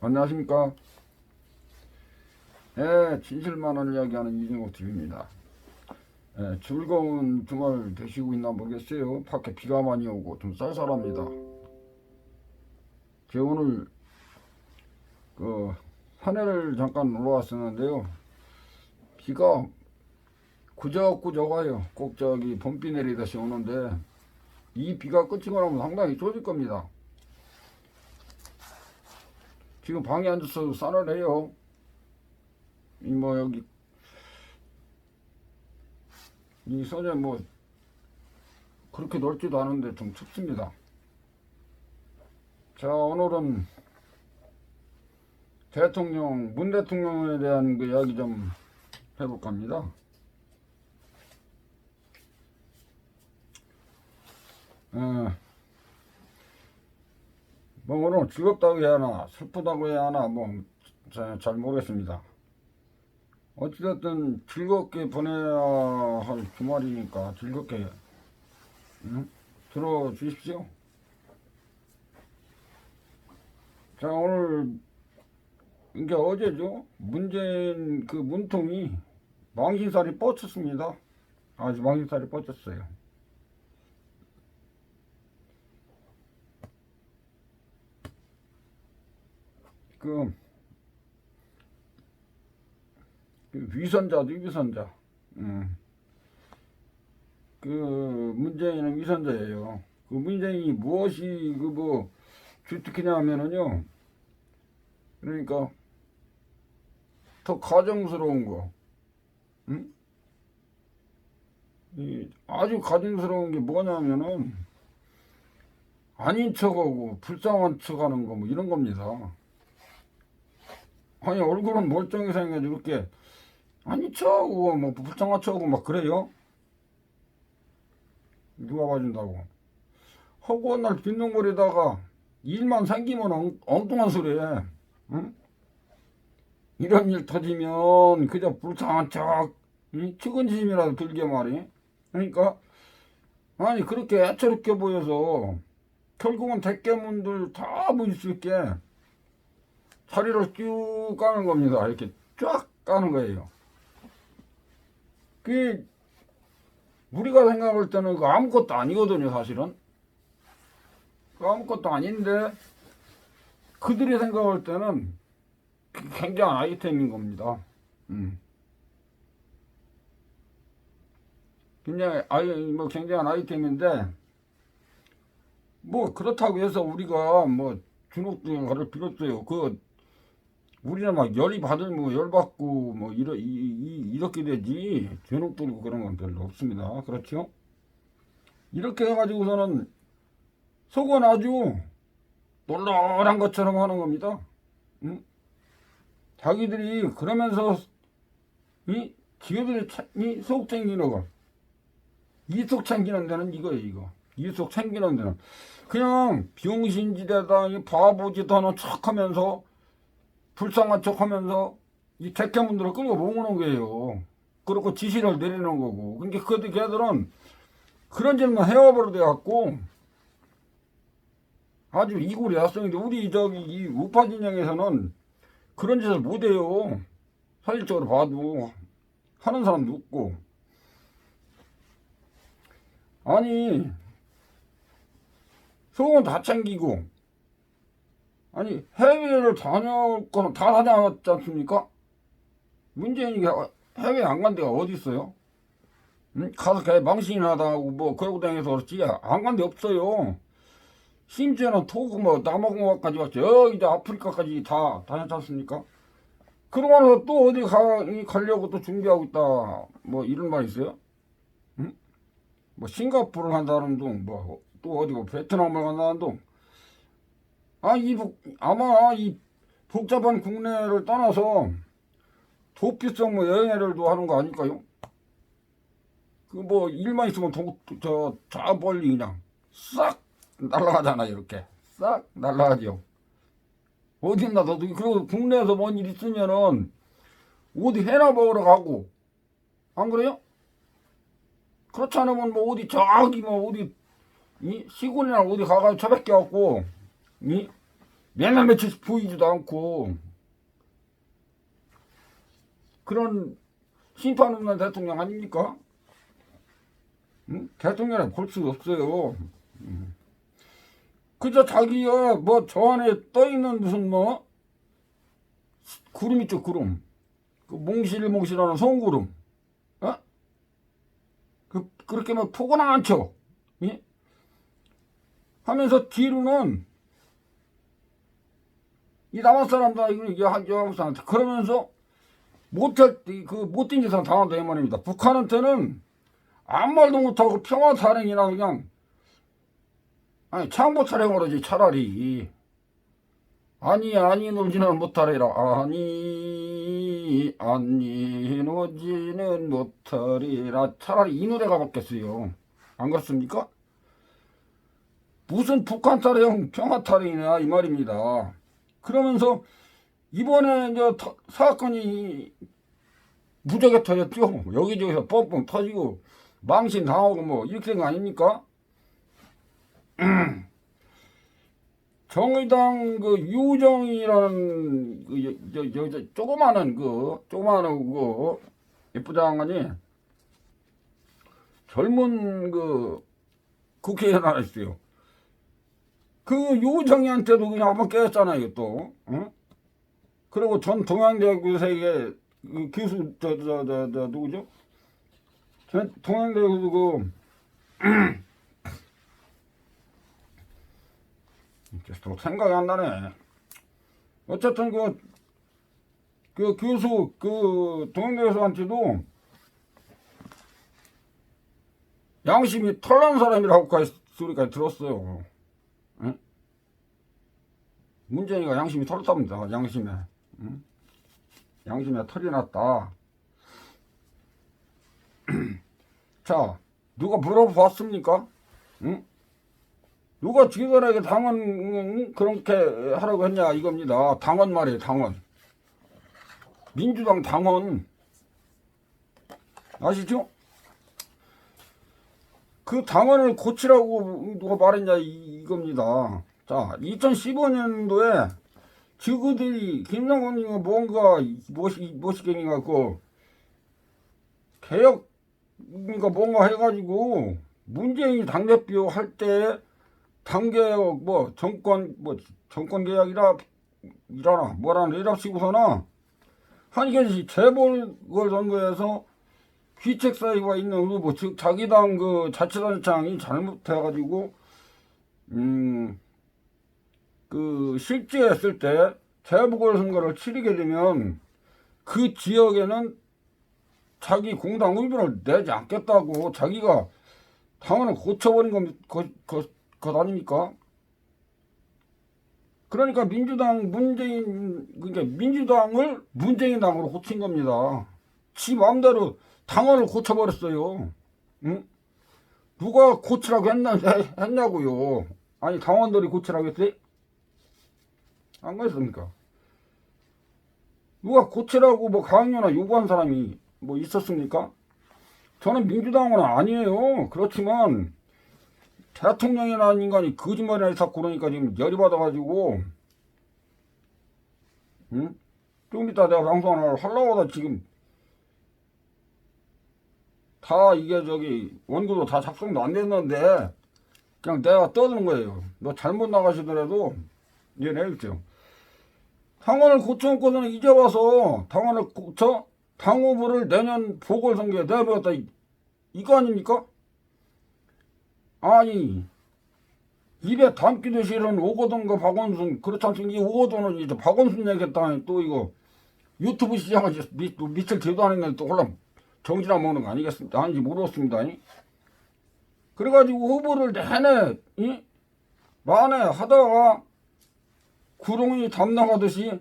안녕하십니까. 예, 진실만을 이야기하는 이진욱 TV입니다. 예, 즐거운 주말 되시고 있나 모르겠어요. 밖에 비가 많이 오고 좀 쌀쌀합니다. 제가 오늘 산에를 잠깐 올라왔었는데요. 비가 꾸적꾸적 와요. 꼭 저기 봄비 내리듯이 오는데 이 비가 끝이고 나면 상당히 좋아질 겁니다. 지금 방에 앉아서 쌀을 해요. 여기 이 선에 그렇게 넓지도 않은데 좀 춥습니다. 자, 오늘은 문 대통령에 대한 그 이야기 좀 해볼까 합니다. 오늘 즐겁다고 해야 하나 슬프다고 해야 하나 잘 모르겠습니다. 어찌됐든 즐겁게 보내야 할 주말이니까 즐겁게 들어주십시오. 자, 오늘 이게 어제죠. 문재인 그 문통이 망신살이 뻗쳤습니다. 아주 망신살이 뻗쳤어요. 그 위선자도 위선자. 그 문재인은 위선자예요. 그 문재인이 무엇이 주특기냐 하면은요. 그러니까 더 가정스러운 거. 아주 가정스러운 게 뭐냐면은 아닌 척하고 불쌍한 척하는 거 이런 겁니다. 아니 얼굴은 멀쩡히 생겨가지고 이렇게 아닌 척하고 불쌍한 척하고 그래요? 누가 봐준다고? 허구한 날 빈둥거리다가 일만 생기면 엉뚱한 소리 해. 응? 이런 일 터지면 그저 불쌍한 척 측은지심이라도 들게 말이. 그러니까 아니 그렇게 애처롭게 보여서 결국은 대깨문들 다 보일 수 있게 자리를 쭉 까는 겁니다. 이렇게 쫙 까는 거예요. 그 우리가 생각할 때는 그 아무것도 아니거든요. 사실은 그 아무것도 아닌데 그들이 생각할 때는 굉장한 아이템인 겁니다. 굉장한 아이템인데 그렇다고 해서 우리가 주눅들을 빌었어요. 우리는 열이 받으면 열받고 이렇게 되지 주눅 들고 그런 건 별로 없습니다. 그렇죠? 이렇게 해가지고서는 속은 아주 놀랄한 것처럼 하는 겁니다. 자기들이 그러면서 지들이 속 챙기는 거 이속 챙기는 데는 이거예요. 이거 이속 챙기는 데는 그냥 병신지대다 바보짓 하는 척하면서 불쌍한 척하면서 이 대캐문들을 끌고 모으는 거예요. 그리고 지시를 내리는 거고. 그러니까 걔들은 그런 짓만 해와버려 돼갖고 아주 이골이 야성인데 우리 이 우파 진영에서는 그런 짓을 못해요. 사실적으로 봐도 하는 사람도 없고. 아니 소원 다 챙기고 아니 해외를 다녀올 거는 다 다녀왔지 않습니까? 문재인이 해외 안 간 데가 어디 있어요? 가서 망신이나 하고 그러고 다녀서 그렇지 안 간 데 없어요. 심지어는 토고 남아공화까지 왔죠. 이제 아프리카까지 다 다녔지 않습니까? 그러고 나서 또 어디 가려고 또 준비하고 있다 이런 말 있어요? 싱가포르를 간다는 둥 또 어디고 베트남을 간다는 둥 아마 이 복잡한 국내를 떠나서 도피성 여행회를 하는 거 아닐까요? 일만 있으면 저 멀리 그냥 싹 날아가잖아. 이렇게 싹 날아가죠. 어딨나 더 그리고 국내에서 뭔 일 있으면은 어디 해나 먹으러 가고 안 그래요? 그렇지 않으면 어디 저기 어디 시골이나 어디 가가지고 처박혀 갖고 맨날 며칠씩 보이지도 않고 그런 심판 없는 대통령 아닙니까? 응? 대통령을 볼 수 없어요. 그저 자기가 뭐 저 안에 떠있는 무슨 뭐 구름 있죠, 구름. 그 몽실몽실하는 송구름. 어? 그렇게 막 포근한 척. 예? 하면서 뒤로는 이 남한 사람다 이거 한국 사람한테 그러면서 못할 그 못된 짓을 당한다 이 말입니다. 북한한테는 아무 말도 못하고 평화 타령이나 그냥 아니 창보 타령으로 지 차라리 아니 놀지는 못하리라 아니 놀지는 못하리라 차라리 이 노래가 맞겠어요. 안 그렇습니까? 무슨 북한 타령 평화 타령이냐 이 말입니다. 그러면서 이번에 이제 사건이 무지하게 터졌죠. 여기저기서 뻥뻥 터지고 망신 당하고 뭐 이렇게 된 거 아닙니까? 정의당 그 유정이라는 그 조그마한 그 예쁘장하니 젊은 그 국회의원 하나 있어요. 그 유정이한테도 그냥 한번 깨졌잖아요 또. 응? 그리고 전 동양대학교생의 그 교수 누구죠? 동양대학교 그 계속 생각이 안 나네. 어쨌든 그 교수 그 동양대 교수한테도 양심이 털난 사람이라고까지 소리까지 들었어요. 응? 문재인이가 양심이 털었답니다. 양심에. 응? 양심에 털이 났다. 자, 누가 물어봤습니까? 응? 누가 지들에게 당원 그렇게 하라고 했냐 이겁니다. 당원 말이에요. 당원. 민주당 당원. 아시죠? 그 당원을 고치라고 누가 말했냐 이겁니다. 자, 2015년도에 지그들이 김정은이가 뭔가 무엇이겠니가 그 개혁 뭔가 해가지고 문재인이 당대표 할 때 당개혁 뭐 정권 계약이라 일하나 뭐라는 이랍시고서나 한 이게 재보궐선거에서 귀책 사유가 있는 후보 즉 자기 당 그 자치단장이 잘못해가지고 그 실제했을 때 재보궐선거를 치르게 되면 그 지역에는 자기 공당 의견을 내지 않겠다고 자기가 당원을 고쳐버린 것 아닙니까? 그러니까 그러니까 민주당을 문재인당으로 고친 겁니다. 지 마음대로 당원을 고쳐버렸어요. 응? 누가 고치라고 했냐고요. 아니 당원들이 고치라고 했어요? 안 그랬습니까? 누가 고치라고 뭐 강요나 요구한 사람이 뭐 있었습니까? 저는 민주당은 아니에요. 그렇지만 대통령이라는 인간이 거짓말이나 해서 그러니까 지금 열이 받아가지고 응? 좀 이따 내가 방송 하나 하려고 하다 지금 다 이게 원고도 다 작성도 안 됐는데 그냥 내가 떠드는 거예요. 너 잘못 나가시더라도 이해해주세요. 당원을 고쳐놓고서는 이제 와서 당원을 고쳐 당 후보를 내년 보궐선거에 내보겠다 이거 아닙니까? 아니 입에 담기도 싫은 오거돈과 박원순 그렇지 않습니까? 이 오거돈은 이제 박원순 얘기했다니 또 이거 유튜브 시장을 밑을 대도 안 했는데 또 홀라 정지나 먹는 거 아니겠습니까? 아닌지 모르겠습니다. 그래가지고 후보를 내내 만에 하다가 구렁이 담 나가듯이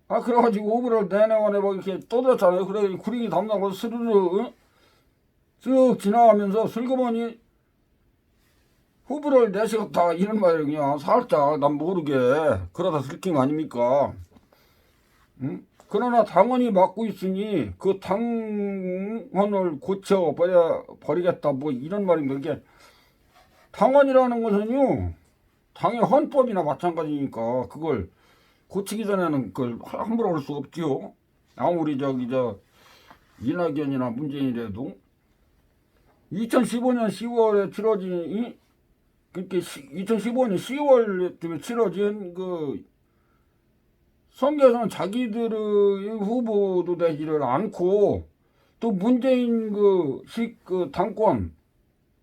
그래가지고 후보를 내내가네 뭐 이렇게 떠들었잖아요. 그래 구렁이 담 나가서 스르르 쓱 지나가면서 슬그머니 후보를 내시겠다 이런 말을 그냥 살짝 난 모르게 그러다 들킨 거 아닙니까? 응? 그러나 당원이 맡고 있으니 그 당원을 고쳐 버리겠다 뭐 이런 말입니다. 이게 당원이라는 것은요, 당의 헌법이나 마찬가지니까 그걸 고치기 전에는 그걸 함부로 할 수 없지요. 아무리 이낙연이나 문재인이라도 2015년 10월에 치러진 그렇게 2015년 10월에 치러진 그 선거에서는 자기들의 후보도 되지를 않고 또 문재인 그 당권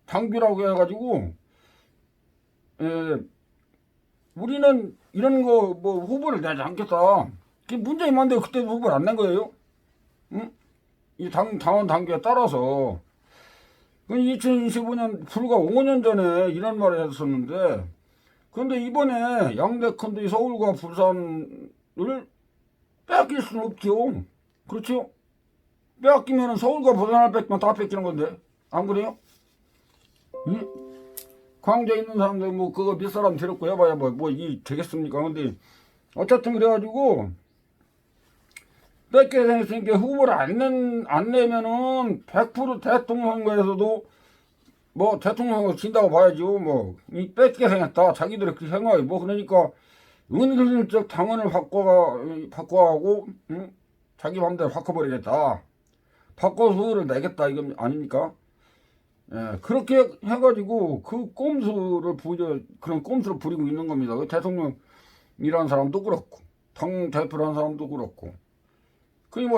당규라고 해가지고 우리는 이런 거 뭐 후보를 내지 않겠다. 문재인 만데 그때도 후보를 안 낸 거예요. 응? 이 당원 당규에 따라서 2025년 불과 5년 전에 이런 말을 했었는데 그런데 이번에 양대컨대 서울과 부산을 빼앗길 수는 없죠. 그렇죠? 빼앗기면 서울과 부산을 뺏기면 다 뺏기는 건데 안 그래요? 응? 광주에 있는 사람들 뭐 그거 몇 사람 데렸고 해봐야 이 되겠습니까? 근데 어쨌든 그래가지고 뺏게 생겼으니까 후보를 안 내면은 100% 대통령 선거에서도 뭐 대통령 선거 진다고 봐야죠. 이 뺏게 생겼다. 자기들이 그렇게 생각해. 그러니까 은근슬쩍 당원을 바꿔가고 응? 자기 맘대로 바꿔버리겠다. 바꿔서 후보를 내겠다 이건 아닙니까? 예, 그렇게 해가지고 그런 꼼수를 부리고 있는 겁니다. 대통령이라는 사람도 그렇고 당 대표라는 사람도 그렇고 그게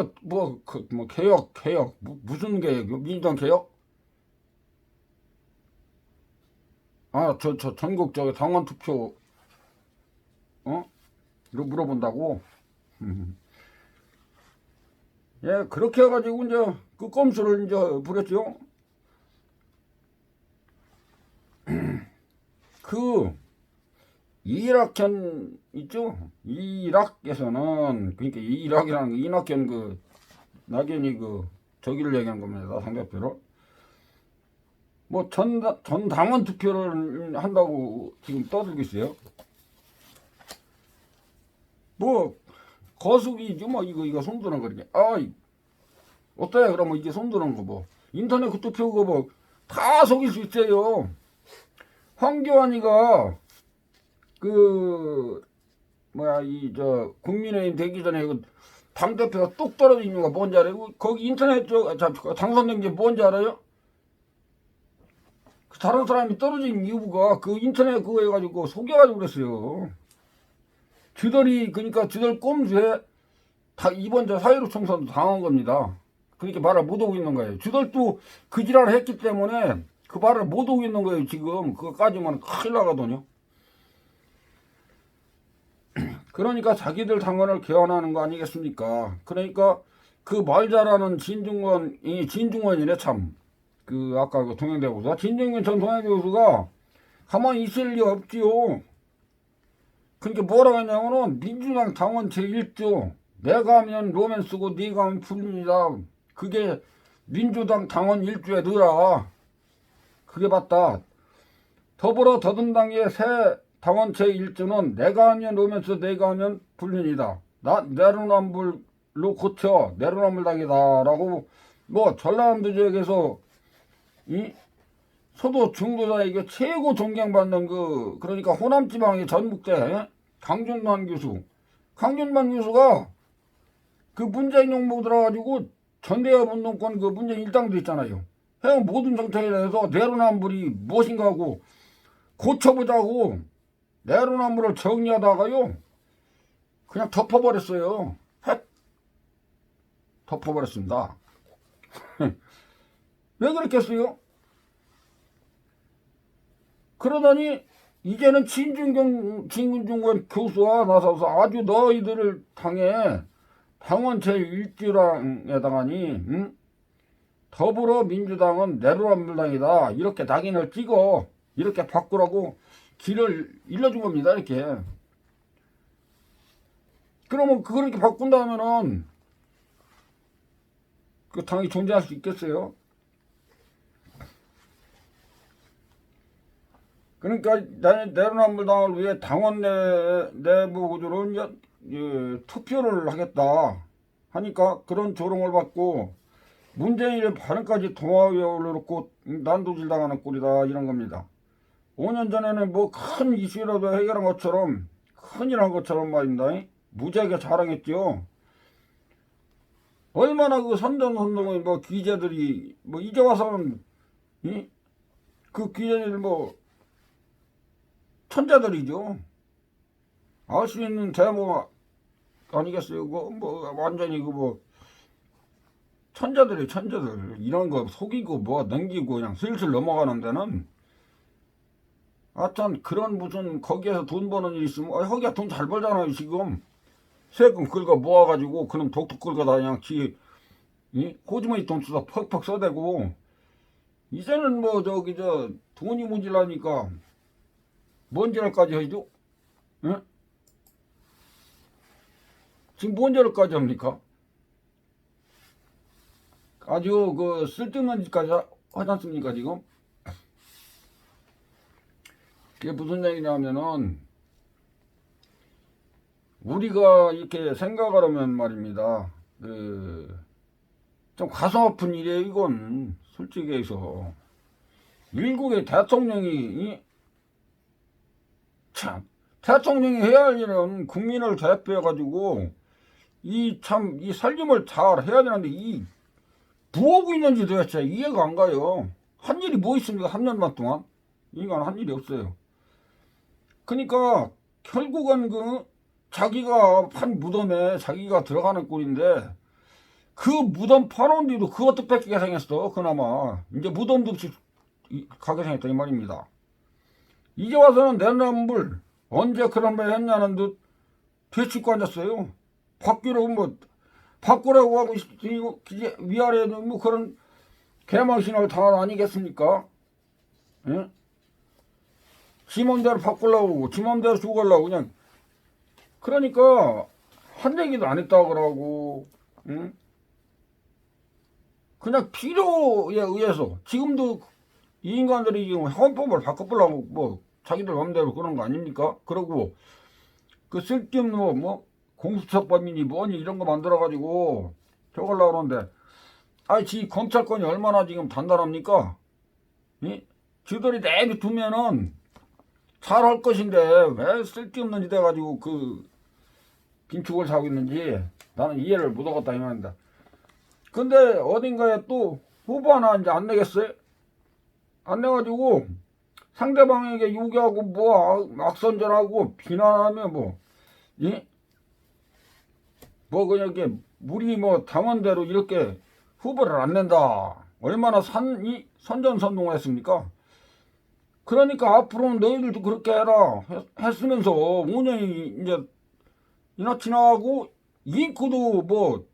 개혁 무슨 개혁이요? 민주당 개혁? 저 전국 당원 투표 이거 물어본다고? 예, 그렇게 해가지고 이제 그 꼼수를 이제 부렸죠. 그 이낙연 있죠? 이락에서는 그러니까 이락이라는 거 이낙연 낙연이 저기를 얘기한 겁니다. 상대표로 전 당원 투표를 한다고 지금 떠들고 있어요. 거수기지 이거 손드는 거니까 어때요? 그러면 이게 손드는 거 인터넷 그 투표 그거 다 속일 수 있어요. 황교안이가 국민의힘 되기 전에 당대표가 뚝 떨어진 이유가 뭔지 알아요? 거기 인터넷 당선된 게 뭔지 알아요? 다른 사람이 떨어진 이유가 그 인터넷 그거 해가지고 속여가지고 그랬어요. 그러니까 주들 꼼수에 이번 4.15 총선도 당한 겁니다. 그러니까 말을 못하고 있는 거예요. 주들도 그 지랄을 했기 때문에 그 말을 못하고 있는 거예요. 지금 그거까지만 큰일 나거든요. 그러니까 자기들 당원을 개헌하는 거 아니겠습니까? 그러니까 그 말 잘하는 진중원이네 참. 아까 동양대 교수가 진중원 전 동양대 교수가 가만히 있을 리 없지요. 그러니까 뭐라고 했냐면은 민주당 당원 제1조 내가 하면 로맨스고 네가 하면 불륜이다. 그게 민주당 당원 1조에 넣으라. 그게 맞다. 더불어더든당의 새 당원 제1조는 내가 하면 로맨스 내가 하면 불륜이다. 내로남불로 고쳐 내로남불당이다. 라고 전라남도 지역에서 소도 중도자에게 최고 존경받는 그러니까 호남지방의 전북대 강준만 교수가 문재인 정부 들어가지고 전대협 운동권 문재인 일당도 있잖아요. 해온 모든 정책에 대해서 내로남불이 무엇인가 하고 고쳐보자고 내로남불을 정리하다가요 그냥 덮어버렸어요. 덮어버렸습니다. 왜 그랬겠어요? 그러더니 이제는 진중권 교수와 나서서 아주 너희들을 당원 제1조랑에다가니 더불어민주당은 내로남불당이다 이렇게 낙인을 찍어 이렇게 바꾸라고 길을 일러준 겁니다. 이렇게 그러면 그렇게 바꾼다면은 그 당이 존재할 수 있겠어요? 그러니까 내로남불당을 위해 당원 내부 구조로 투표를 하겠다 하니까 그런 조롱을 받고 문재인의 발언까지 동아위에 올려놓고 난도질 당하는 꼴이다 이런 겁니다. 5년 전에는 뭐 큰 이슈라도 해결한 것처럼 큰일 한 것처럼 말입니다. 무지하게 자랑했죠. 얼마나 그 선전선동의 뭐 기자들이 뭐 이제 와서는 그 기자들 뭐 천재들이죠. 알 수 있는 대모 아니겠어요? 뭐 완전히 그 뭐 천재들이 천재들 이런 거 속이고 뭐 넘기고 그냥 슬슬 넘어가는 데는 하여튼 그런 무슨 거기에서 돈 버는 일 있으면 거기가 돈 잘 벌잖아요 지금. 세금 긁어 모아가지고 그놈 독특 긁어다 그냥 호주머니 돈 쓰다 퍽퍽 써대고 이제는 뭐 저 돈이 문질라니까 뭔 짓을까지 해줘? 응? 지금 뭔 짓을까지 합니까? 아주 그 쓸데없는 짓까지 하지 않습니까 지금? 그게 무슨 얘기냐면은 우리가 이렇게 생각을 하면 말입니다. 좀 가슴 아픈 일이에요 이건. 솔직히 해서 일국의 대통령이 참 대통령이 해야 할 일은 국민을 대표해 가지고 이 살림을 잘 해야 되는데 부하고 있는지 도대체 이해가 안 가요. 한 일이 뭐 있습니까? 3년만 동안 인간 한 일이 없어요. 그러니까 결국은 자기가 판 무덤에 자기가 들어가는 꼴인데 그 무덤 파놓은 뒤도 그것도 뺏기게 생겼어. 그나마 이제 무덤도 없이 가게 생겼다 이 말입니다. 이제 와서는 내남불 언제 그런 말 했냐는 듯 되짚고 앉았어요. 바꾸라고 뭐 바꾸라고 하고 위아래도 뭐 그런 개망신을 당한 아니겠습니까? 예? 지 맘대로 바꾸려고 지 맘대로 죽으려고 그냥 그러니까 한 얘기도 안 했다 그러고 응? 그냥 필요에 의해서 지금도 이 인간들이 지금 헌법을 바꿔보려고 뭐 자기들 맘대로 그런 거 아닙니까? 그러고 그 쓸데없는 뭐 공수처법이니 뭐니 이런 거 만들어가지고 저걸라 그러는데 지 검찰권이 얼마나 지금 단단합니까? 지들이 내비두면은 잘할 것인데 왜 쓸데없는 짓 해가지고 그 빈축을 사고 있는지 나는 이해를 못하겠다 이 말입니다. 근데 어딘가에 또 후보 하나 이제 안 내겠어요? 안 내가지고 상대방에게 요구하고 뭐 악선전하고 비난하면 뭐 그냥 이렇게 우리 뭐 당원대로 이렇게 후보를 안 낸다. 얼마나 선전선동을 했습니까? 그러니까 앞으로는 너희들도 그렇게 해라 했으면서 5년이 이제 지나가고 잉크도 뭐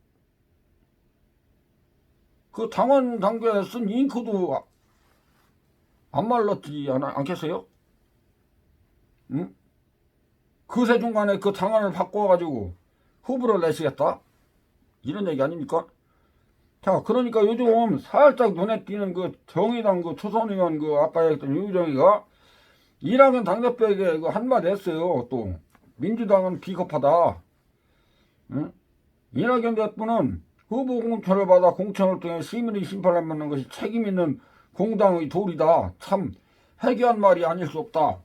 그 당원 당규에 쓴 잉크도 안 말랐지 않겠어요? 응? 그새 중간에 그 당원을 바꿔가지고 후보를 내시겠다? 이런 얘기 아닙니까? 자, 그러니까 요즘 살짝 눈에 띄는 그 정의당 그 초선의원 아까 얘기했던 유정이가 이낙연 당대표에게 한마디 했어요. 또 민주당은 비겁하다. 응? 이낙연 대표는 후보 공천을 받아 공천을 통해 시민의 심판을 받는 것이 책임 있는 공당의 도리다. 참 해괴한 말이 아닐 수 없다.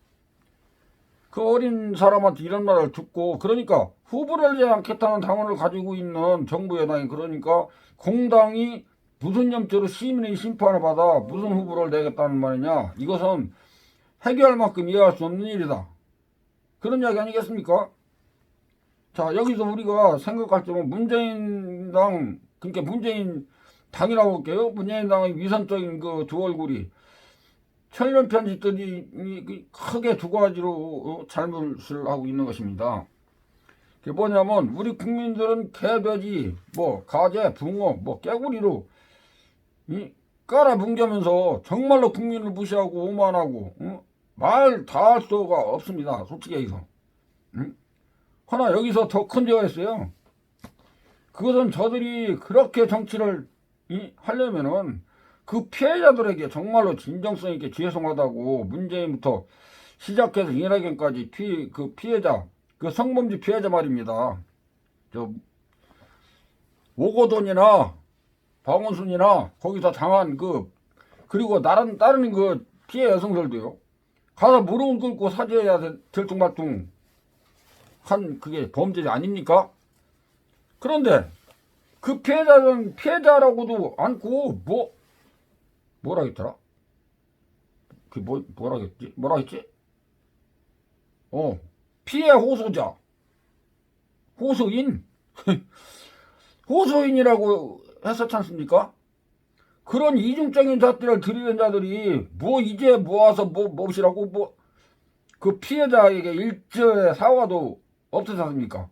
그 어린 사람한테 이런 말을 듣고 그러니까 후보를 내지 않겠다는 당원을 가지고 있는 정부 여당이 그러니까 공당이 무슨 염조로 시민의 심판을 받아 무슨 후보를 내겠다는 말이냐. 이것은 해결할 만큼 이해할 수 없는 일이다. 그런 이야기 아니겠습니까? 자, 여기서 우리가 생각할 점은 문재인 그러니까 문재인 당이라고 할게요. 문재인 당의 위선적인 그 두 얼굴이 천년 편집들이 크게 두 가지로 잘못을 하고 있는 것입니다. 그게 뭐냐면 우리 국민들은 개돼지, 가재, 붕어, 깨구리로 깔아뭉개면서 정말로 국민을 무시하고 오만하고 말 다 할 수가 없습니다. 솔직히 얘기해서. 하나 여기서 더 큰 죄가 있어요. 그것은 저들이 그렇게 정치를 하려면은 그 피해자들에게 정말로 진정성 있게 죄송하다고 문재인부터 시작해서 이낙연까지 피해자, 그 성범죄 피해자 말입니다. 저 오거돈이나 박원순이나 거기서 당한 그리고 다른 그 피해 여성들도요. 가서 무릎을 꿇고 사죄해야 들뚱말뚱 한 그게 범죄 아닙니까? 그런데 그 피해자는 피해자라고도 않고 뭐라 했더라? 그 뭐라 했지? 뭐라 했지? 피해 호소자, 호소인, 호소인이라고 했었지 않습니까? 그런 이중적인 잣대를 들이댄 자들이 이제 모아서 몹시라고 그 피해자에게 일절의 사과도 없었지 않습니까?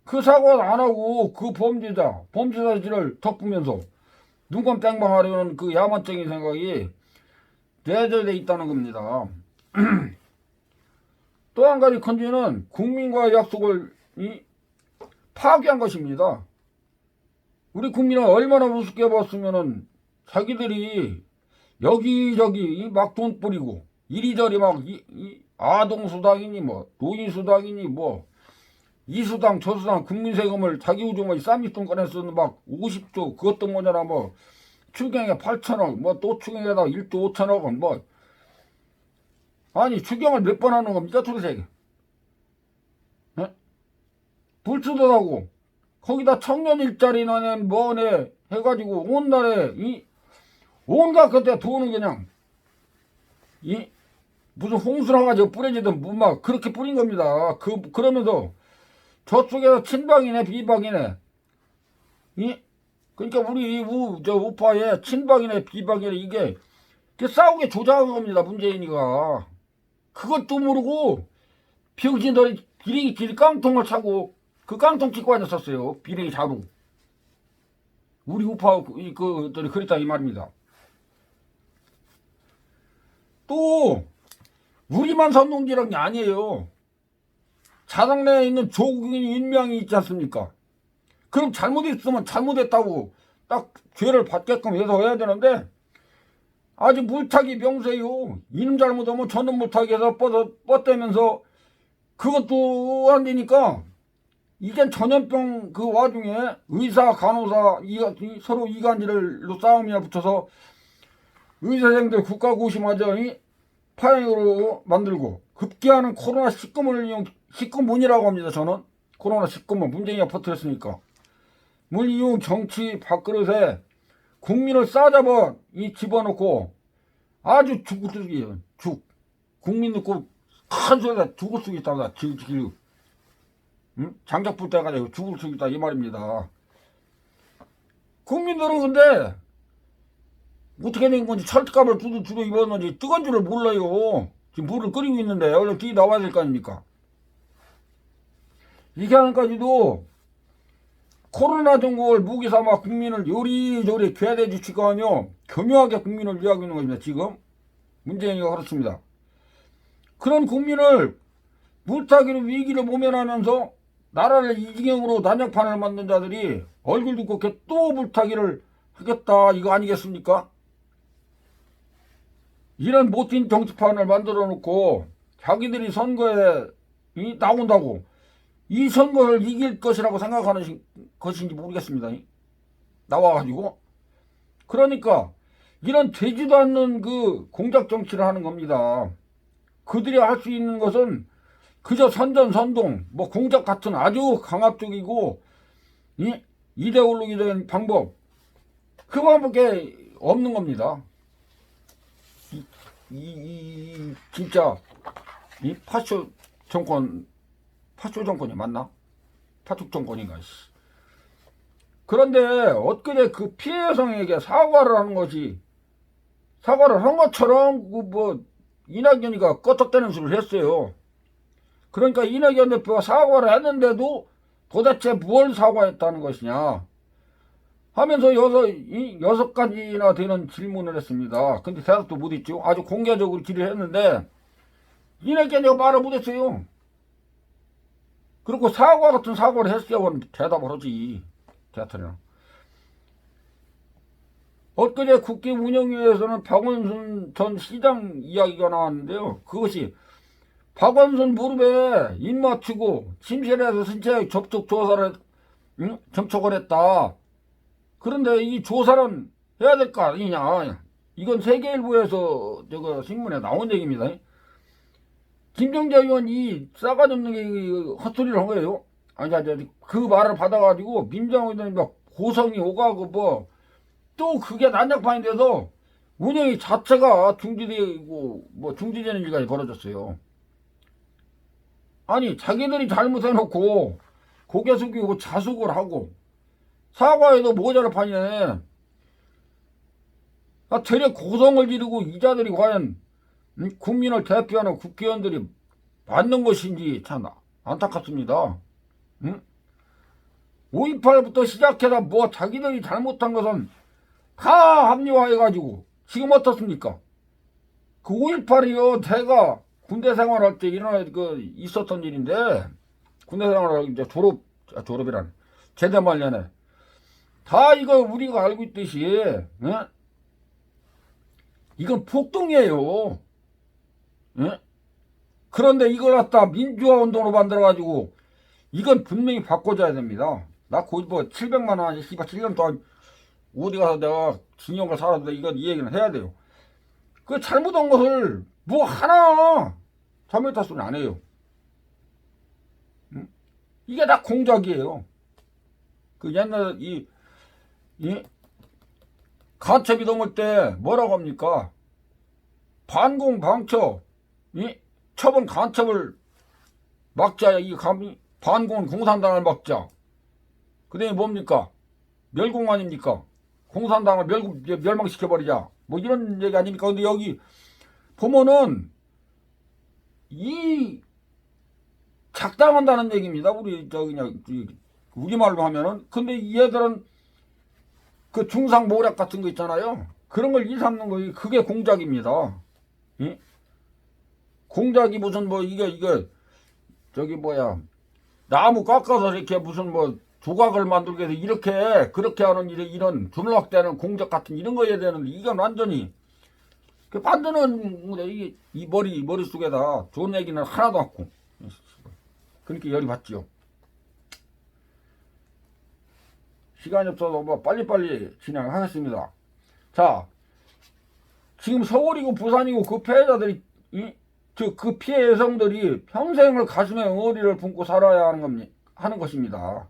그 사과를 안 하고 그 범죄자질을 덮으면서 눈감 땡방하려는 그 야만적인 생각이 내재되어 있다는 겁니다. 또 한 가지 컨디는 국민과의 약속을 파기한 것입니다. 우리 국민은 얼마나 우습게 봤으면은 자기들이 여기저기 막 돈 뿌리고 이리저리 막 아동수당이니 노인수당이니 이수당 저수당 국민세금을 자기 우주머니 쌈짓돈 꺼내서는 막 50조 그것도 모자라 추경에 8천억 또 추경에다 1조 5천억 원 아니 추경을 몇 번 하는 겁니까 도대체? 불수도 하고 거기다 청년 일자리나 뭐네 해가지고 온 날에 온갖 그때 돈은 그냥 무슨 홍수나 가지고 뿌려지든 막 그렇게 뿌린 겁니다. 그러면서 저쪽에서 친박이네 비박이네 그러니까 우리 우파의 친박이네 비박이네 이게 싸우게 조작한 겁니다. 문재인이가 그것도 모르고 병신들이 비행기 깡통을 차고 그 깡통 찍고 앉았었어요. 비행기 자루 우리 우파 그들이 그랬다 이 말입니다. 또 우리만 선동질한 게 아니에요. 자당 내에 있는 조국인 인명이 있지 않습니까? 그럼 잘못했으면 잘못했다고 딱 죄를 받게끔 해서 해야 되는데 아주 물타기 명세요. 이놈 잘못하면 저놈 물타기 해서 뻗대면서 그것도 안 되니까 이젠 전염병 그 와중에 의사 간호사 서로 이간질로 싸움이나 붙어서 의사생들 국가고시마저 파행으로 만들고 급기야는 코로나 19문이라고 합니다. 저는 코로나 19문 문재인이 퍼뜨렸으니까 물 이용 정치 밥그릇에 국민을 싸잡아 집어넣고 아주 죽을쓰기예요. 국민 넣고 큰 소리다 죽을 수 있다. 장작 불 때가 되고 죽을 수 있다 이 말입니다. 국민들은 근데 어떻게 된 건지 철갑을 두루 입었는지 뜨거운 줄을 몰라요. 지금 물을 끓이고 있는데 얼른 뛰 나와야 될 거 아닙니까? 이게 하는까지도 코로나 정국을 무기 삼아 국민을 요리조리 괴대지 취급하며 교묘하게 국민을 위하고 있는 것입니다. 지금 문재인이가 그렇습니다. 그런 국민을 물타기로 위기를 모면하면서 나라를 이 지경으로 난장판을 만든 자들이 얼굴 두껍게 또 물타기를 하겠다 이거 아니겠습니까? 이런 못된 정치판을 만들어 놓고 자기들이 선거에 나온다고 이 선거를 이길 것이라고 생각하는 것인지 모르겠습니다. 나와가지고 그러니까 이런 되지도 않는 그 공작 정치를 하는 겁니다. 그들이 할 수 있는 것은 그저 선전선동 공작 같은 아주 강압적이고 이데올로기적인 방법 그 방법밖에 없는 겁니다. 진짜 파쇼 정권이 맞나? 파축 정권인가? 그런데 엊그제 그 피해 여성에게 사과를 하는 것이 사과를 한 것처럼 이낙연이가 껐덕대는 소리를 했어요. 그러니까 이낙연 대표가 사과를 했는데도 도대체 뭘 사과했다는 것이냐 하면서 여섯 가지나 되는 질문을 했습니다. 근데 대답도 못했죠. 아주 공개적으로 질의했는데 이낙연이가 말을 못했어요. 그리고 사과 같은 사과를 했어야 대답을 하지. 대통령. 엊그제 국회 운영위에서는 박원순 전 시장 이야기가 나왔는데요. 그것이 박원순 무릎에 입 맞추고 침실에서 신체 접촉 조사를 접촉을 했다. 그런데 이 조사는 해야 될 거 아니냐. 이건 세계일보에서 신문에 나온 얘기입니다. 김정재 의원이 싸가지 없는 게 헛소리를 한 거예요. 아니, 그 말을 받아가지고 민주당의원이 막 고성이 오가고 뭐 또 그게 난장판이 돼서 운영이 자체가 중지되고 뭐 중지되는 일까지 벌어졌어요. 아니, 자기들이 잘못해놓고 고개 숙이고 자숙을 하고 사과에도 모자를 파네. 되레 고성을 지르고 이 자들이 과연 국민을 대표하는 국회의원들이 맞는 것인지 참 안타깝습니다. 응? 5.18부터 시작해서 뭐 자기들이 잘못한 것은 다 합리화해가지고 지금 어떻습니까? 그 5.18이요, 제가 군대 생활할 때 있었던 일인데, 군대 생활을 이제 졸업이란 제대 말년에 다 이거 우리가 알고 있듯이, 예? 이건 폭동이에요. 예? 그런데 이걸 갖다 민주화 운동으로 만들어가지고 이건 분명히 바꿔줘야 됩니다. 나 거의 뭐 700만 원, 7년 동안 어디 가서 내가 징역을 살았는데 이건 이 얘기는 해야 돼요. 그 잘못한 것을 뭐 하나 잘못한 소리 안 해요. 응? 이게 다 공작이에요. 그 옛날 이 간첩이 넘을 때 뭐라고 합니까? 반공 방첩, 처분 간첩을 막자, 반공은 공산당을 막자. 그 다음에 뭡니까? 멸공 아닙니까? 공산당을 멸망시켜버리자. 뭐 이런 얘기 아닙니까? 근데 여기 보면은 이 작당한다는 얘기입니다. 우리말로 하면은. 근데 얘들은 그 중상모략 같은 거 있잖아요. 그런 걸 일삼는 거, 그게 공작입니다. 예? 공작이 무슨 뭐 나무 깎아서 이렇게 무슨 뭐 조각을 만들게 해서 이렇게 그렇게 하는 이런 주물럭대는 공작 같은 이런 거에 되는데 이건 완전히 만드는 이 머릿속에다 좋은 얘기는 하나도 없고 그러니까 열이 받지요. 시간이 없어서 뭐 빨리빨리 진행하겠습니다. 자, 지금 서울이고 부산이고 그 피해자들이 그 피해 여성들이 평생을 가슴에 응어리를 품고 살아야 하는 것입니다.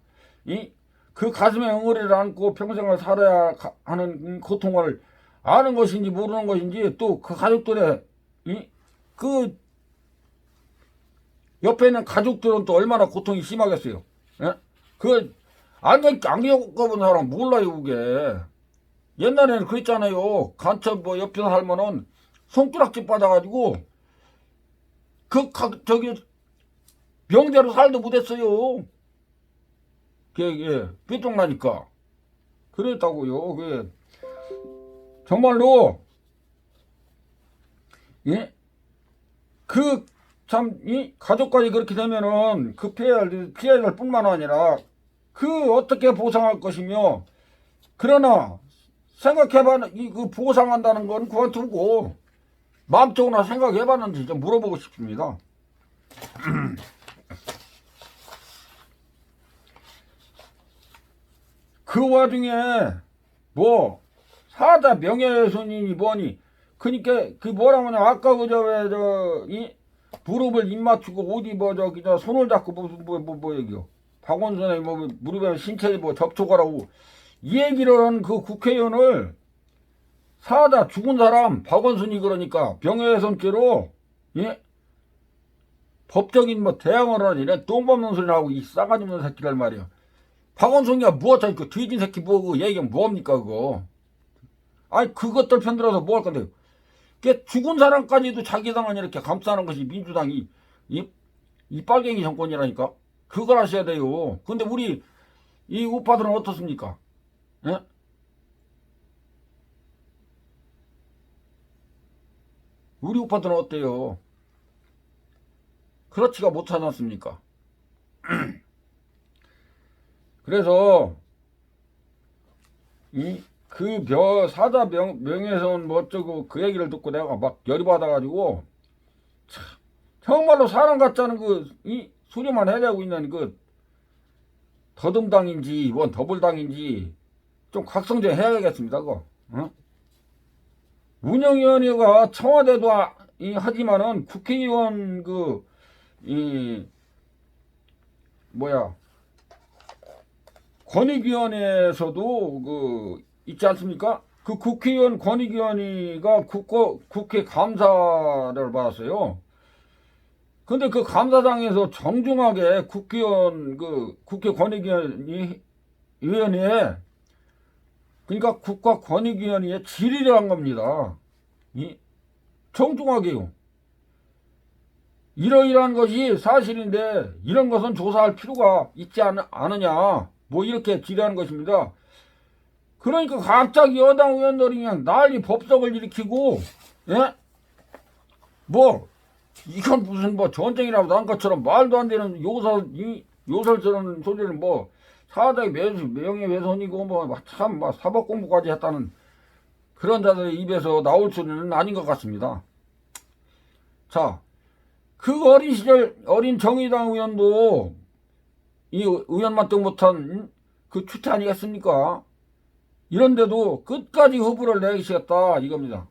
그 가슴에 응어리를 안고 평생을 살아야 하는 고통을 아는 것인지 모르는 것인지 또 그 가족들의 그 옆에 있는 가족들은 또 얼마나 고통이 심하겠어요. 예? 안 겪어본 사람 몰라요, 그게. 옛날에는 그랬잖아요. 간첩 뭐 옆에서 살면은 손가락질 받아가지고 명대로 살도 못했어요. 그게 삐뚤나니까. 그랬다고요. 그게 정말로 예? 가족까지 그렇게 되면은 그 피해자들 뿐만 아니라 어떻게 보상할 것이며, 그러나 생각해봐는 그 보상한다는 건 그만두고 마음적으로 생각해봤는지 좀 물어보고 싶습니다. 그 와중에 뭐 사자 명예훼손이니 뭐니, 그니까 그 뭐라고 하냐, 아까 무릎을 입 맞추고 어디 손을 잡고 뭐 얘기요, 박원순의 뭐 무릎에 신체 뭐 접촉하라고 이 얘기를 하는 그 국회의원을 사자 죽은 사람 박원순이 그러니까 명예훼손죄로 법적인 뭐 대항을 하는 이런 똥밟는 소리를 하고 이 싸가지 없는 새끼들 말이야. 박원순이가 무엇하니 그 뒤진 새끼 그 얘기는 뭐합니까 그거. 아니 그것들 편들어서 뭐 할 건데. 그 죽은 사람까지도 자기 당을 이렇게 감싸는 것이 민주당이 이 빨갱이 정권이라니까. 그걸 하셔야 돼요. 근데 우리 이 우파들은 어떻습니까? 예? 우리 우파들은 어때요? 그렇지가 못하지 않습니까? 그래서 사자 명예훼손 뭐 어쩌고 그 얘기를 듣고 내가 막 열이 받아가지고 정말로 사람 같지 않은 소리만 해대고 있는 더듬당인지 뭔 더블당인지 좀 각성제 해야겠습니다. 그거. 어? 운영위원회가 청와대도 하지만은 국회의원 권익위원회에서도 있지 않습니까? 그 국회의원 권익위원회가 국회 감사를 받았어요. 근데 그 감사장에서 정중하게 국회 권익위원회에, 그러니까 국가권익위원회에 질의를 한 겁니다. 정중하게요. 이러이러한 것이 사실인데 이런 것은 조사할 필요가 있지 않느냐, 뭐 이렇게 질의하는 것입니다. 그러니까 갑자기 여당 의원들이 그냥 난리 법석을 일으키고, 예? 뭐 이건 무슨 뭐 전쟁이라도 한 것처럼 말도 안 되는 요설스러운 소리를 뭐 사자의 명예훼손이고 뭐 참 사법 공부까지 했다는 그런 자들의 입에서 나올 소리는 아닌 것 같습니다. 자, 그 어린 시절 어린 정의당 의원도 이 의원만 또 못한 그 추태 아니겠습니까? 이런데도 끝까지 후보를 내시겠다 이겁니다.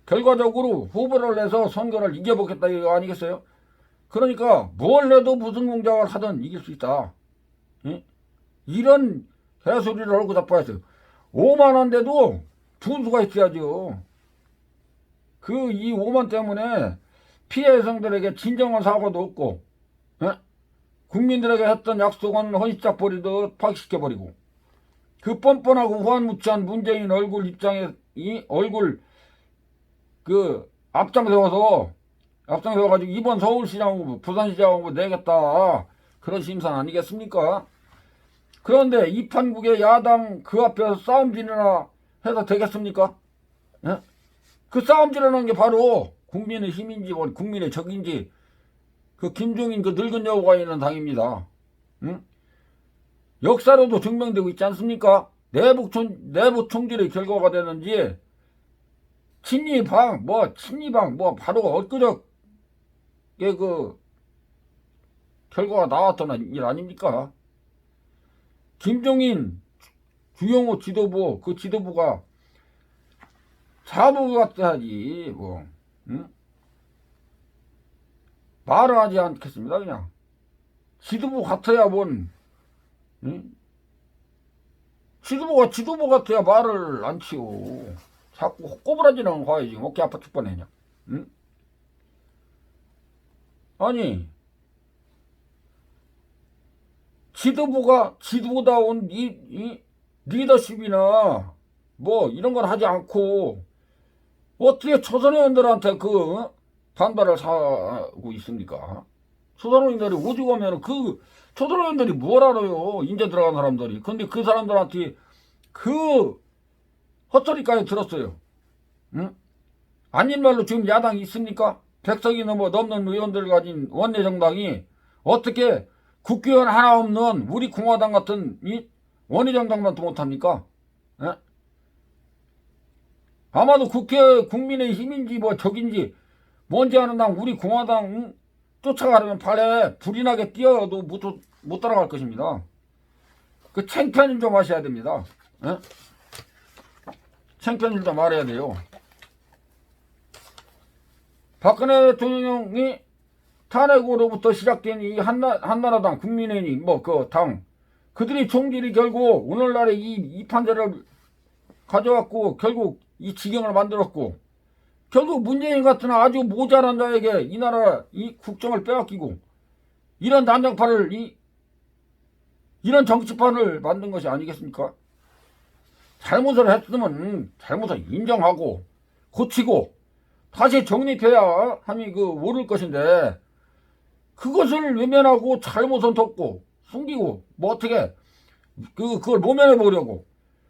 결과적으로 후보를 내서 선거를 이겨보겠다 이거 아니겠어요? 그러니까 뭘 해도 무슨 공작을 하든 이길 수 있다. 예? 이런 개소리를 하고 자빠졌어요. 5만원대도 분수가 있어야죠. 이 5만 때문에 피해 여성들에게 진정한 사과도 없고, 예? 국민들에게 했던 약속은 헌시작 버리듯 파기시켜버리고, 그 뻔뻔하고 후한무치한 문재인 얼굴 앞장서가지고 이번 서울시장 후보, 부산시장 후보 내겠다. 그런 심산 아니겠습니까? 그런데 이 판국의 야당 그 앞에서 싸움질이나 해도 되겠습니까? 예? 그 싸움질하는 게 바로 국민의 힘인지 국민의 적인지 그 김종인 그 늙은 여우가 있는 당입니다. 응? 역사로도 증명되고 있지 않습니까? 내부 총질의 결과가 되는지 친이방 바로 엊그저께 그 결과가 나왔던 일 아닙니까? 김종인 주영호 지도부 그 지도부가 사부 같아야지 뭐 응? 말을 하지 않겠습니다. 그냥 지도부 같아야 뭔 응? 지도부 같아야 말을 안 치고 자꾸 꼬부라지는 거야지. 어깨 아파 죽겠네 그냥. 응? 아니 지도부다운 이 리더십이나 뭐 이런 걸 하지 않고 어떻게 초선의원들한테 반발을 사고 있습니까? 초선의원들이 오직 오면 초선의원들이 뭘 알아요? 인제 들어간 사람들이. 근데 그 사람들한테 헛소리까지 들었어요. 응? 아닌 말로 지금 야당이 있습니까? 100석이 넘는 의원들 가진 원내정당이 어떻게 국회의원 하나 없는 우리 공화당 같은 이 원내정당만도 못합니까? 예? 아마도 국민의 힘인지 뭐 적인지 뭔지 아는 당 우리 공화당 쫓아가려면 발에 불이 나게 뛰어도 못 따라갈 것입니다. 그 창피한 일 좀 하셔야 됩니다. 예? 창피한 일 좀 말해야 돼요. 박근혜 대통령이 탄핵으로부터 시작된 이 한나라당, 국민의힘, 그들이 총질이 결국 오늘날의 이 판결을 가져왔고, 결국 이 지경을 만들었고, 결국 문재인 같은 아주 모자란 자에게 이 나라 이 국정을 빼앗기고, 이런 이런 정치판을 만든 것이 아니겠습니까? 잘못을 했으면 잘못을 인정하고, 고치고, 다시 정립해야 함이 오를 것인데, 그것을 외면하고 잘못은 덮고 숨기고 뭐 어떻게 그걸 모면해 보려고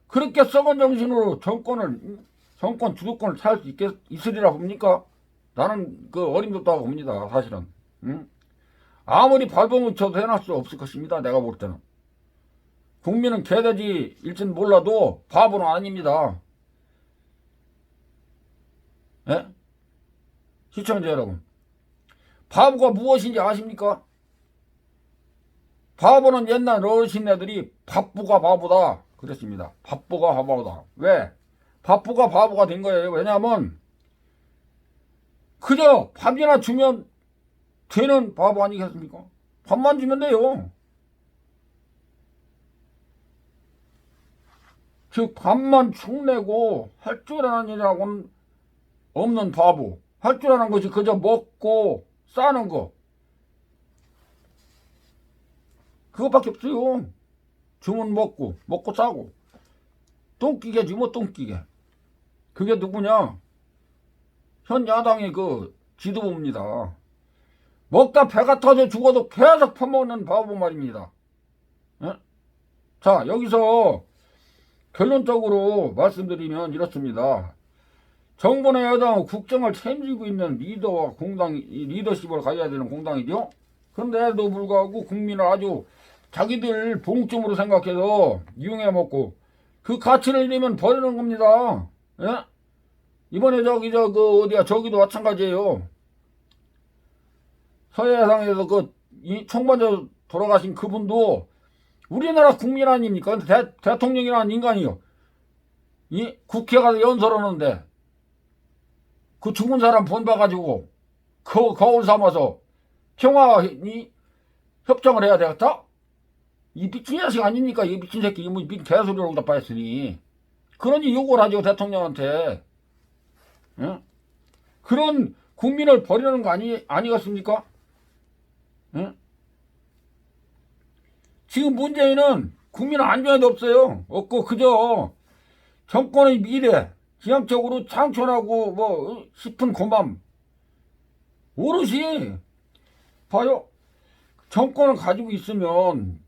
그렇게 썩은 정신으로 정권 주도권을 살 수 있으리라 봅니까? 나는 어림없다고 봅니다. 사실은. 응? 아무리 발버둥 쳐도 해낼 수 없을 것입니다. 내가 볼 때는. 국민은 개돼지일지는 몰라도 바보는 아닙니다. 예? 시청자 여러분, 바보가 무엇인지 아십니까? 바보는 옛날 어르신네들이 바보가 바보다 그랬습니다. 바보가 바보다. 왜? 바보가 바보가 된 거예요. 왜냐하면 그저 밥이나 주면 되는 바보 아니겠습니까? 밥만 주면 돼요. 즉 밥만 축내고 할 줄 아는 일이라고는 없는 바보. 할 줄 아는 것이 그저 먹고 싸는 거. 그것밖에 없어요. 주면 먹고 싸고. 똥기계 주면 똥기계. 그게 누구냐? 현 야당의 그 지도부입니다. 먹다 배가 터져 죽어도 계속 퍼먹는 바보 말입니다. 예? 자, 여기서 결론적으로 말씀드리면 이렇습니다. 정부나 여당은 국정을 책임지고 있는 리더와 리더십을 가져야 되는 공당이죠. 그런데도 불구하고 국민을 아주 자기들 봉점으로 생각해서 이용해 먹고 그 가치를 잃으면 버리는 겁니다. 예? 이번에 저기도 마찬가지예요. 서해상에서 총 맞아 돌아가신 그분도 우리나라 국민 아닙니까? 대통령이라는 인간이요. 이 국회 가서 연설하는데 그 죽은 사람 본봐가지고 거울 삼아서 평화 협정을 해야 되겠다? 이 미친 자식 아닙니까? 이 미친 새끼, 뭐 미친 개소리라고 다 빠졌으니. 그러니 욕을 하죠, 대통령한테. 예? 그런 국민을 버리는 거 아니겠습니까? 예? 지금 문재인은 국민 안전에도 없어요. 없고, 그저 정권의 미래, 지향적으로 창출하고 싶은 고맘. 오롯이, 봐요. 정권을 가지고 있으면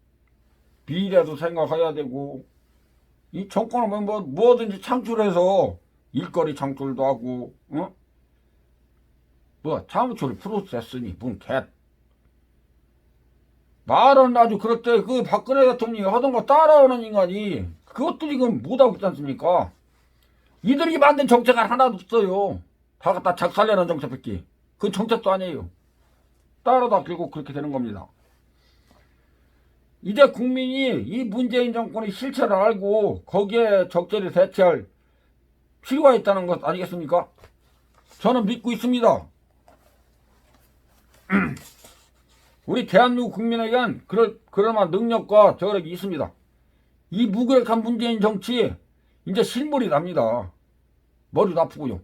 미래도 생각해야 되고, 이 정권을 뭐든지 창출해서 일거리 창출도 하고, 창출 프로세스니, 말은 아주 그럴 때 그 박근혜 대통령이 하던 거 따라오는 인간이 그것도 지금 못하고 있지 않습니까? 이들이 만든 정책은 하나도 없어요. 다 갖다 작살내는 정책밖에. 그건 정책도 아니에요. 따라다 결국 그렇게 되는 겁니다. 이제 국민이 이 문재인 정권의 실체를 알고 거기에 적절히 대처할 필요가 있다는 것 아니겠습니까? 저는 믿고 있습니다. 우리 대한민국 국민에겐 그럴만한 능력과 저력이 있습니다. 이 무기력한 문재인 정치 이제 실물이 납니다. 머리도 아프고요.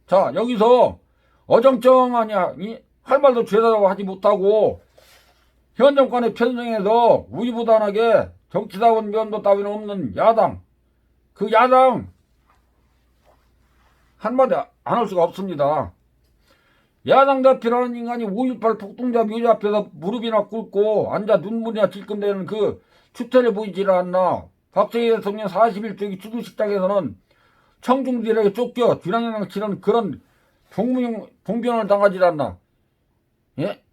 자, 여기서 어정쩡하냐 할 말도 제대로 하지 못하고 현 정권의 편성에서 우유부단하게 정치다운 면도 따위는 없는 야당, 그 야당 한마디 안 할 수가 없습니다. 야당 대표라는 인간이 5.18 폭동자 묘지 앞에서 무릎이나 꿇고 앉아 눈물이나 질끔대는 그 추태를 보이질 않나. 박정희 대통령 41조기 추도식장에서는 청중들에게 쫓겨 주량양 치는 그런 봉변을 당하지 않나. 예?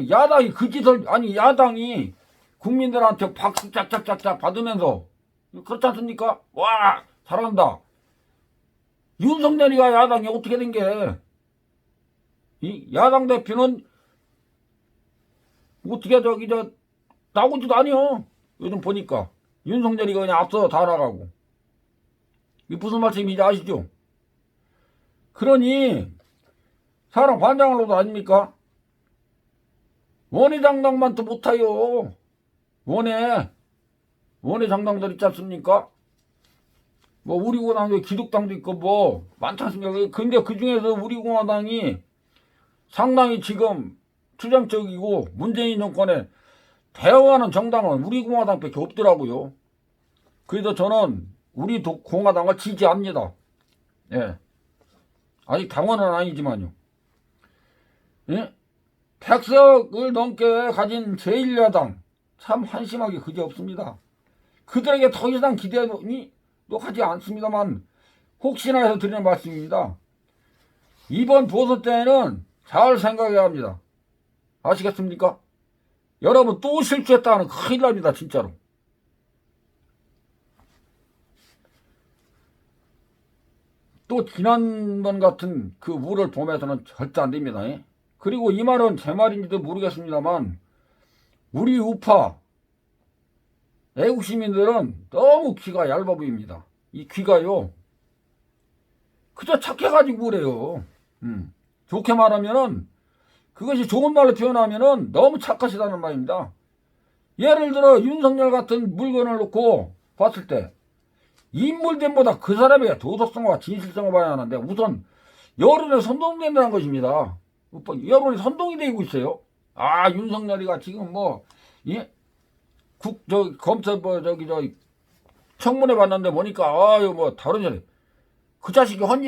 야당이 그 짓을, 야당이 국민들한테 박수 짝짝짝짝 받으면서, 그렇지 않습니까? 와, 잘한다. 윤석열이가 야당이 어떻게 된 게, 이 야당 대표는 어떻게 나오지도 아니요. 요즘 보니까. 윤석열이가 그냥 앞서 다 나가고. 이게 무슨 말씀인지 아시죠? 그러니, 사람 환장을 도 아닙니까? 원외 장당만 또 못해요. 원외 장당들 있지 않습니까? 우리공화당도 기독당도 있고 많지 않습니까? 근데 그 중에서 우리공화당이 상당히 지금 추정적이고 문재인 정권에 대응하는 정당은 우리공화당밖에 없더라고요. 그래서 저는 우리 공화당을 지지합니다. 예. 아직 당원은 아니지만요. 예? 100석을 넘게 가진 제1야당 참 한심하게 그지없습니다. 그들에게 더 이상 기대도 하지 않습니다만 혹시나 해서 드리는 말씀입니다. 이번 보선 때에는 잘 생각해야 합니다. 아시겠습니까? 여러분 또 실수했다 하는 큰일 납니다. 진짜로. 또 지난번 같은 그 우를 봄에서는 절대 안 됩니다. 그리고 이 말은 제 말인지도 모르겠습니다만 우리 우파 애국시민들은 너무 귀가 얇아 보입니다. 이 귀가요 그저 착해가지고 그래요. 좋게 말하면은 그것이 좋은 말로 표현하면은 너무 착하시다는 말입니다. 예를 들어 윤석열 같은 물건을 놓고 봤을 때 인물됨보다 그 사람의 도덕성과 진실성을 봐야 하는데 우선 여론에 선동된다는 것입니다. 여론이 선동이 되고 있어요. 아, 윤석열이가 지금 뭐, 예? 검찰, 청문회 봤는데 보니까, 아유, 뭐, 다른 일, 그 자식이 한 일이